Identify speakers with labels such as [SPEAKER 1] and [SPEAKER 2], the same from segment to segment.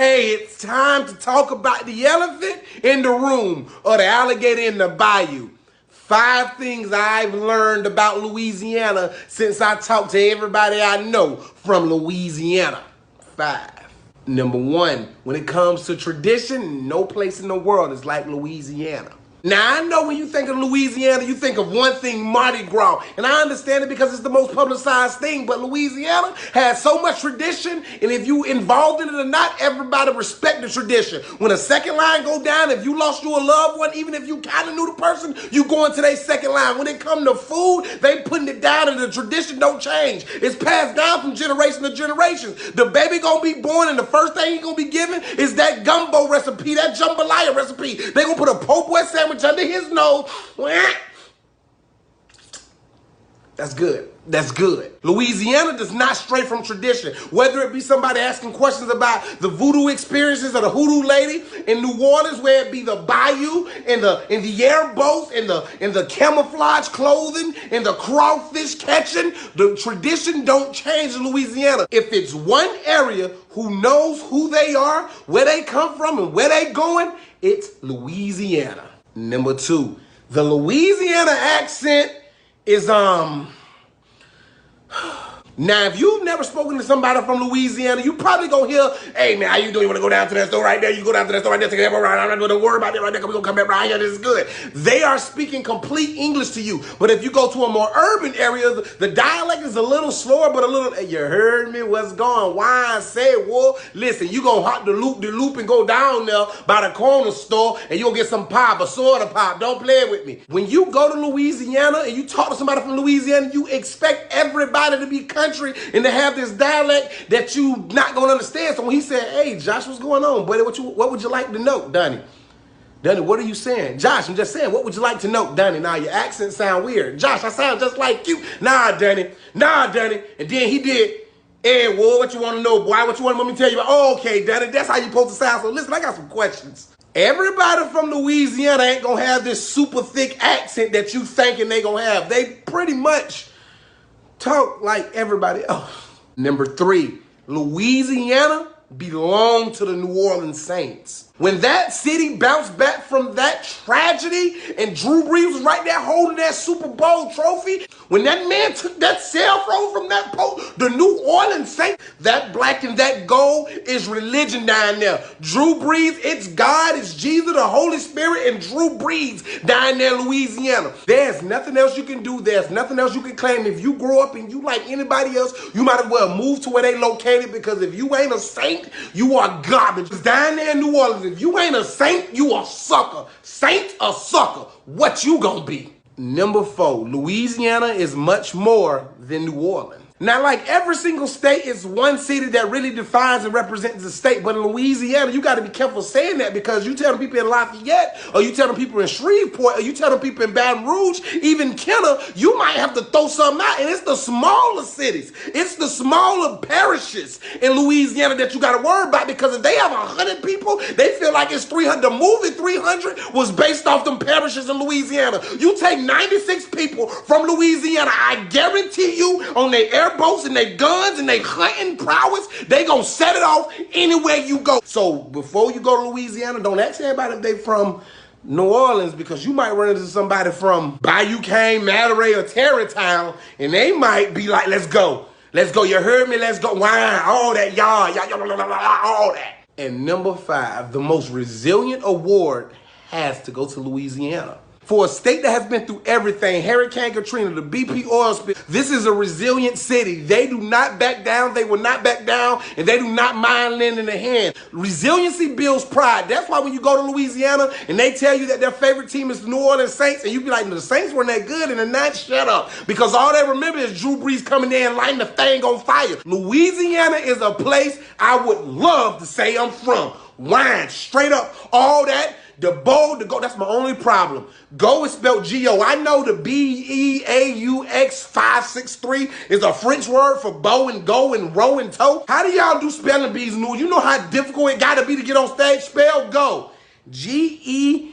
[SPEAKER 1] Hey, it's time to talk about the elephant in the room or the alligator in the bayou. 5 things I've learned about Louisiana since I talked to everybody I know from Louisiana. 5. Number 1, when it comes to tradition, no place in the world is like Louisiana. Now, I know when you think of Louisiana, you think of one thing, Mardi Gras. And I understand it because it's the most publicized thing. But Louisiana has so much tradition. And if you involved in it or not, everybody respect the tradition. When a second line go down, if you lost you a loved one, even if you kind of knew the person, you go into their second line. When it come to food, they putting it down and the tradition don't change. It's passed down from generation to generation. The baby gonna be born and the first thing he gonna be given is that gumbo recipe, that jambalaya recipe. They gonna put a po' boy sandwich under his nose. That's good. That's good. Louisiana does not stray from tradition. Whether it be somebody asking questions about the voodoo experiences of the hoodoo lady in New Orleans, where it be the bayou and the airboats and the camouflage clothing and the crawfish catching, the tradition don't change in Louisiana. If it's one area who knows who they are, where they come from, and where they going, it's Louisiana. Number 2, the Louisiana accent is now, if you've never spoken to somebody from Louisiana, you probably gonna hear, "Hey man, how you doing? You wanna go down to that store right there? You go down to that store right there, take a ride. I'm not gonna worry about it right there, 'cause we're gonna come back right here. This is good." They are speaking complete English to you. But if you go to a more urban area, the dialect is a little slower, but a little, "Hey, you heard me? What's going? Why I say, well, listen, you gonna hop the loop and go down there by the corner store and you'll get some pop, a soda pop. Don't play with me." When you go to Louisiana and you talk to somebody from Louisiana, you expect everybody to be country and to have this dialect that you not gonna understand. So when he said, "Hey, Josh, what's going on, buddy? What would you like to know, Donnie? Donnie, what are you saying?" "Josh, I'm just saying, what would you like to know, Donnie?" "Now your accent sound weird." "Josh, I sound just like you." "Nah, Donnie. Nah, Donnie." And then he did, "Hey, well, what you want to know, boy? What you want me to tell you about?" "Oh, okay, Donnie, that's how you supposed to sound." So listen, I got some questions. Everybody from Louisiana ain't gonna have this super thick accent that you thinking they gonna have. They pretty much talk like everybody else. Number 3, Louisiana belonged to the New Orleans Saints. When that city bounced back from that tragedy and Drew Brees was right there holding that Super Bowl trophy, when that man took that cell phone from that post, the New Orleans Saints, that black and that gold is religion down there. Drew Brees, it's God, it's Jesus, the Holy Spirit, and Drew Brees down there in Louisiana. There's nothing else you can do. There's nothing else you can claim. If you grow up and you like anybody else, you might as well move to where they located, because if you ain't a saint, you are garbage. Down there in New Orleans, if you ain't a saint, you a sucker. Saint a sucker. What you gonna be? Number 4, Louisiana is much more than New Orleans. Now, like every single state is one city that really defines and represents the state. But in Louisiana, you got to be careful saying that, because you tell the people in Lafayette, or you tell the people in Shreveport, or you tell the people in Baton Rouge, even Kenner, you might have to throw something out. And it's the smaller cities. It's the smaller parishes in Louisiana that you got to worry about, because if they have 100 people, they feel like it's 300. The movie 300 was based off them parishes in Louisiana. You take 96 people from Louisiana, I guarantee you, on their airboats and their guns and their hunting prowess, they gonna set it off anywhere you go. So before you go to Louisiana, don't ask everybody if they from New Orleans, because you might run into somebody from Bayou Cane, Monterey, or Tarrytown, and they might be like, "Let's go. Let's go. You heard me? Let's go." Wine, all that, y'all, all that. And number 5, the most resilient award has to go to Louisiana. For a state that has been through everything, Hurricane Katrina, the BP oil spill, this is a resilient city. They do not back down. They will not back down, and they do not mind lending a hand. Resiliency builds pride. That's why when you go to Louisiana and they tell you that their favorite team is the New Orleans Saints, and you be like, "The Saints weren't that good," and they're not, shut up. Because all they remember is Drew Brees coming there and lighting the thing on fire. Louisiana is a place I would love to say I'm from. Wine, straight up, all that. The go, that's my only problem. Go is spelled G-O. I know the B-E-A-U-X 563 is a French word for bow and go and row and toe. How do y'all do spelling bees, New? You know how difficult it gotta be to get on stage? Spell go. G-E-U-X.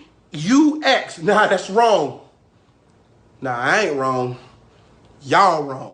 [SPEAKER 1] Nah, that's wrong. Nah, I ain't wrong. Y'all wrong.